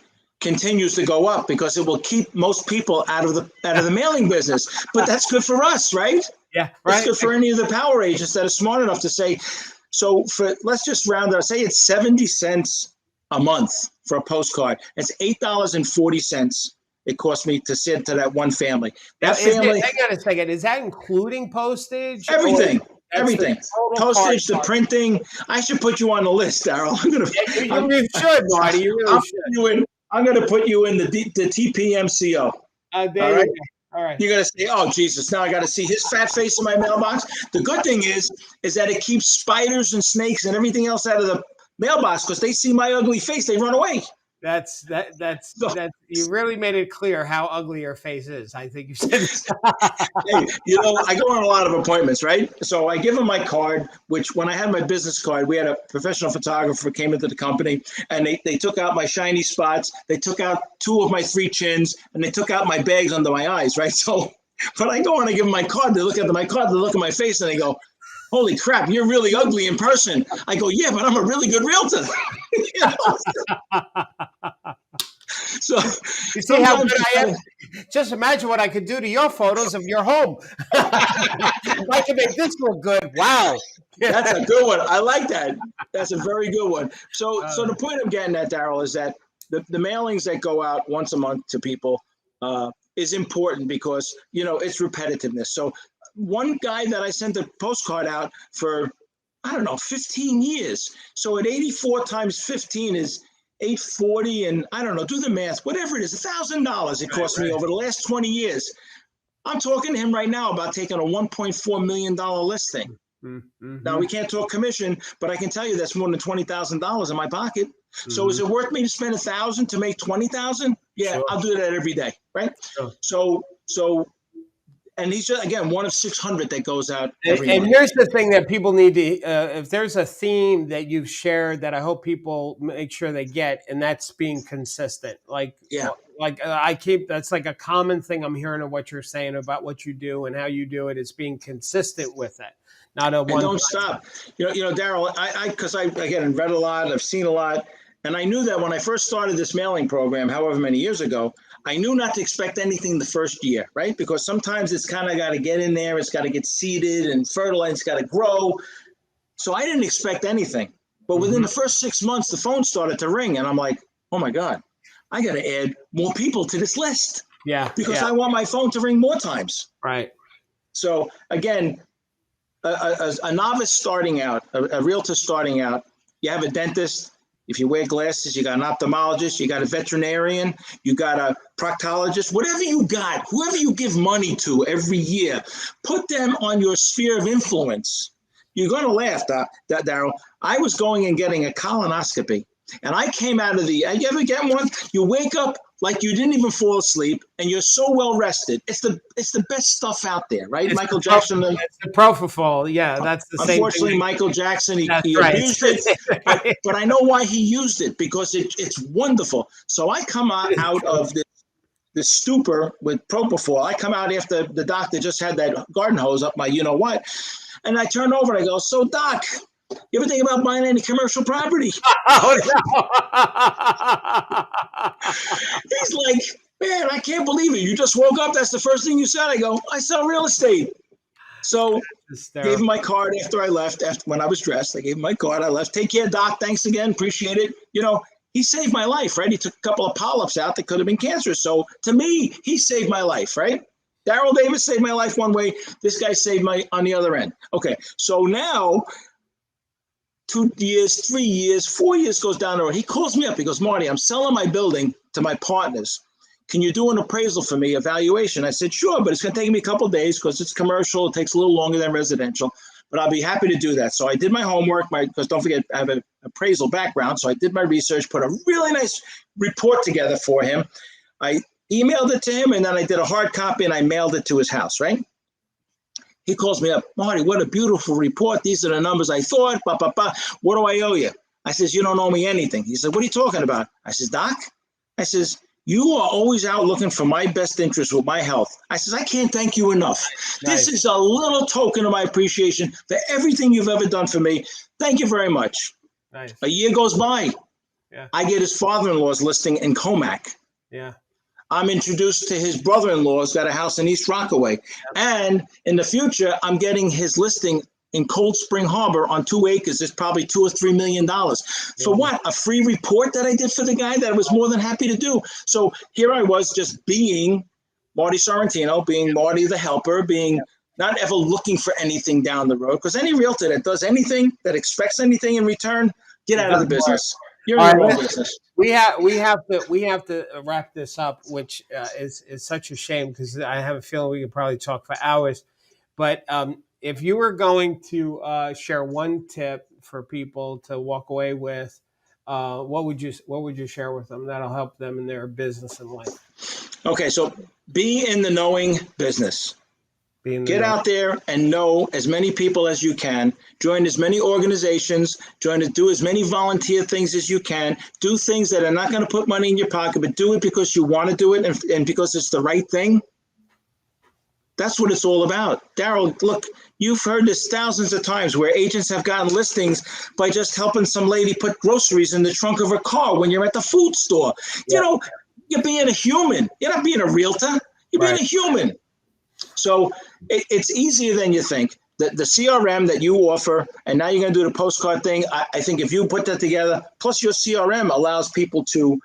continues to go up because it will keep most people out of the mailing business. But that's good for us, right? yeah. It's Right. good for any of the power agents that are smart enough to say. So let's just round it. Say it's 70 cents a month for a postcard. It's $8.40. It cost me to send to that one family. That family, Hang on a second. Is that including postage? everything, That's the everything. total Postage, the cost. printing. I should put you on the list, Daryl. You really should, Marty. You really should. I'm going to put you in the TPMCO. There All you right. go. All right. You're gonna say, "Oh Jesus!" Now I got to see his fat face in my mailbox. The good thing is that it keeps spiders and snakes and everything else out of the mailbox because they see my ugly face, they run away. That's So, you really made it clear how ugly your face is. I think you said hey, I go on a lot of appointments, right? So I give them my card, which when I had my business card, we had a professional photographer came into the company and they took out my shiny spots. They took out 2 of my 3 chins and they took out my bags under my eyes, right? So when I go and I give them my card, they look at my card, they look at my face and they go, "Holy crap, you're really ugly in person." I go, "Yeah, but I'm a really good realtor." So you see how good I am? Just imagine what I could do to your photos of your home. If I can make this look good, wow. That's a good one. I like that. That's a very good one. So the point I'm getting at, Daryl, is that the mailings that go out once a month to people is important because, it's repetitiveness. So one guy that I sent a postcard out for, I don't know, 15 years. So at 84 times 15 is 840, and I don't know, do the math, whatever it is, $1,000 it cost me over the last 20 years. I'm talking to him right now about taking a $1.4 million listing. Mm-hmm. Now, we can't talk commission, but I can tell you that's more than $20,000 in my pocket. Mm-hmm. So is it worth me to spend $1,000 to make $20,000? Yeah, sure. I'll do that every day, right? Sure. So and he's just, again, one of 600 that goes out every month. And here's the thing that people need to, if there's a theme that you've shared that I hope people make sure they get, and that's being consistent. That's like a common thing I'm hearing of what you're saying about what you do and how you do it is being consistent with it. Not a one. And don't stop. Daryl, because I again read a lot, I've seen a lot, and I knew that when I first started this mailing program, however many years ago, I knew not to expect anything the first year, right? Because sometimes it's kind of got to get in there, it's got to get seeded and fertilized, it's got to grow. So I didn't expect anything. But within the first 6 months, the phone started to ring, and I'm like, oh my God, I got to add more people to this list. Yeah. Because I want my phone to ring more times. Right. So again, a novice starting out, a realtor starting out, you have a dentist. If you wear glasses, you got an ophthalmologist, you got a veterinarian, you got a proctologist, whatever you got, whoever you give money to every year, put them on your sphere of influence. You're going to laugh, Daryl. I was going and getting a colonoscopy, and I came out of you ever get one? You wake up like you didn't even fall asleep, and you're so well rested. It's the best stuff out there, right? It's Michael Jackson. It's the propofol. Yeah, that's the same Unfortunately, thing. Michael Jackson, he Right. abused it, but I know why he used it, because it's wonderful. So I come out of this stupor with propofol. I come out after the doctor just had that garden hose up my you-know-what, and I turn over and I go, so Doc, you ever think about buying any commercial property? Oh, no. He's like, man, I can't believe it. You just woke up. That's the first thing you said. I go, I sell real estate. So gave him my card after I left, when I was dressed. I gave him my card. I left. Take care, Doc. Thanks again. Appreciate it. He saved my life, right? He took a couple of polyps out that could have been cancerous. So to me, he saved my life, right? Daryl Davis saved my life one way. This guy saved my on the other end. Okay, so now 2 years, 3 years, 4 years goes down the road. He calls me up. He goes, Marty, I'm selling my building to my partners. Can you do an appraisal for me, evaluation? I said, sure, but it's going to take me a couple of days because it's commercial. It takes a little longer than residential, but I'll be happy to do that. So I did my homework, because don't forget, I have an appraisal background. So I did my research, put a really nice report together for him. I emailed it to him, and then I did a hard copy and I mailed it to his house, right? He calls me up, Marty, what a beautiful report. These are the numbers I thought, What do I owe you? I says, you don't owe me anything. He said, what are you talking about? I says, Doc, I says, you are always out looking for my best interest with my health. I says, I can't thank you enough. Nice. This is a little token of my appreciation for everything you've ever done for me. Thank you very much. Nice. A year goes by. Yeah. I get his father-in-law's listing in Comac. Yeah. I'm introduced to his brother-in-law's got a house in East Rockaway. Yep. And in the future, I'm getting his listing in Cold Spring Harbor on 2 acres. It's probably $2 or $3 million. For what? A free report that I did for the guy that I was more than happy to do. So here I was, just being Marty Sorrentino, being Marty the helper, being not ever looking for anything down the road. Because any realtor that does anything, that expects anything in return, get out of the business. You're in your own business. We have to wrap this up, which is such a shame, because I have a feeling we could probably talk for hours. But if you were going to share one tip for people to walk away with, what would you share with them that'll help them in their business and life? Okay, so be in the knowing business. Get out there and know as many people as you can. Join as many organizations. Do as many volunteer things as you can. Do things that are not going to put money in your pocket, but do it because you want to do it and because it's the right thing. That's what it's all about. Daryl, look, you've heard this thousands of times where agents have gotten listings by just helping some lady put groceries in the trunk of her car when you're at the food store. Yeah. You're being a human. You're not being a realtor. You're being a human. So it's easier than you think. The CRM that you offer, and now you're going to do the postcard thing. I think if you put that together, plus your CRM allows people to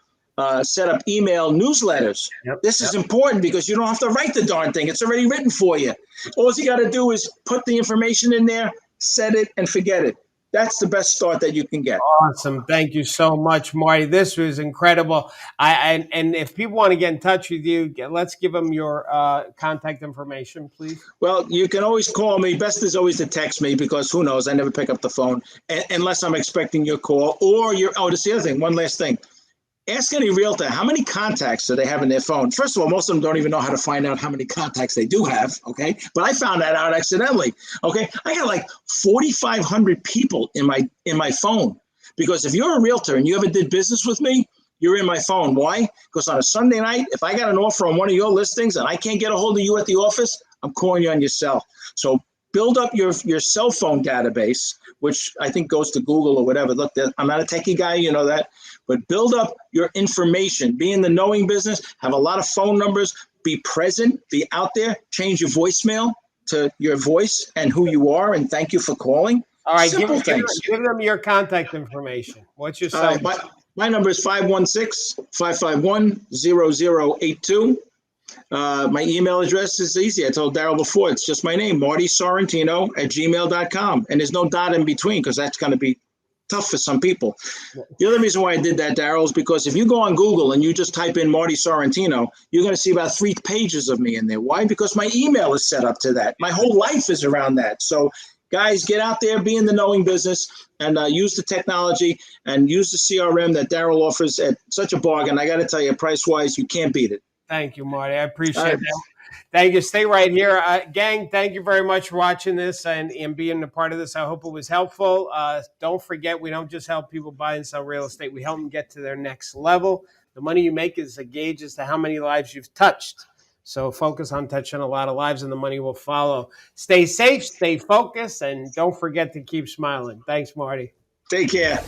set up email newsletters. Yep. This is important because you don't have to write the darn thing. It's already written for you. All you got to do is put the information in there, set it, and forget it. That's the best start that you can get. Awesome. Thank you so much, Marty. This was incredible. And if people want to get in touch with you, let's give them your contact information, please. Well, you can always call me. Best is always to text me because who knows? I never pick up the phone unless I'm expecting your call or that's the other thing. One last thing. Ask any realtor, how many contacts do they have in their phone? First of all, most of them don't even know how to find out how many contacts they do have, okay? But I found that out accidentally, okay? I got like 4,500 people in my phone because if you're a realtor and you ever did business with me, you're in my phone. Why? Because on a Sunday night, if I got an offer on one of your listings and I can't get a hold of you at the office, I'm calling you on your cell. So build up your cell phone database, which I think goes to Google or whatever. Look, I'm not a techie guy, you know that. But build up your information. Be in the knowing business. Have a lot of phone numbers. Be present. Be out there. Change your voicemail to your voice and who you are. And thank you for calling. All right. Give them your contact information. What's your cell? My number is 516-551-0082. My email address is easy. I told Daryl before. It's just my name, Marty Sorrentino at gmail.com. And there's no dot in between because that's going to be tough for some people. The other reason why I did that, Daryl, is because if you go on Google and you just type in Marty Sorrentino, you're going to see about 3 pages of me in there. Why? Because my email is set up to that. My whole life is around that. So, guys, get out there, be in the knowing business, and use the technology and use the CRM that Daryl offers at such a bargain. I got to tell you, price-wise, you can't beat it. Thank you, Marty. I appreciate that. Thank you. Stay right here. Gang, thank you very much for watching this and being a part of this. I hope it was helpful. Don't forget, we don't just help people buy and sell real estate. We help them get to their next level. The money you make is a gauge as to how many lives you've touched. So focus on touching a lot of lives and the money will follow. Stay safe, stay focused, and don't forget to keep smiling. Thanks, Marty. Take care.